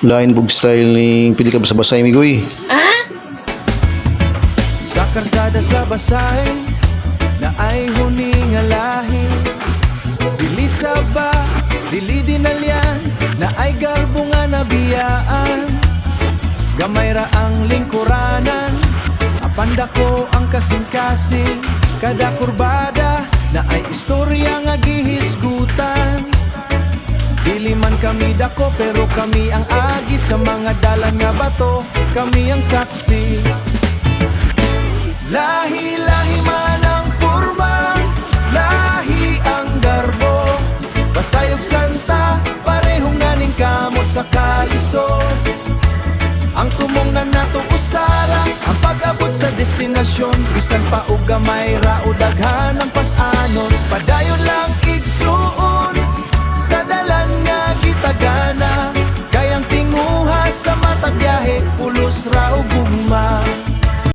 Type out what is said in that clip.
Lain bug style ni pili ka basa-basay migoy. Sa karsada sa basay na ay huning alahi, dili saba, dili dinalyan na ay garbunga na biyaan. Gamay ra ang lingkuranan, apanda ko ang kasing-kasing. Kada kurbada na ay istorya nga gihisgutan. Dili man kami dako pero kami ang agi sa mga dalan nga bato, kami ang saksi. Lahi-lahi man ang purma, lahi ang garbo, basayog santa, parehong naning kamot sa kalisod. Ang tumong na nato usara, ang pag-abot sa destinasyon, bisan pa og gamay ra o daghan ang pas-anon, padayon lang igsuon.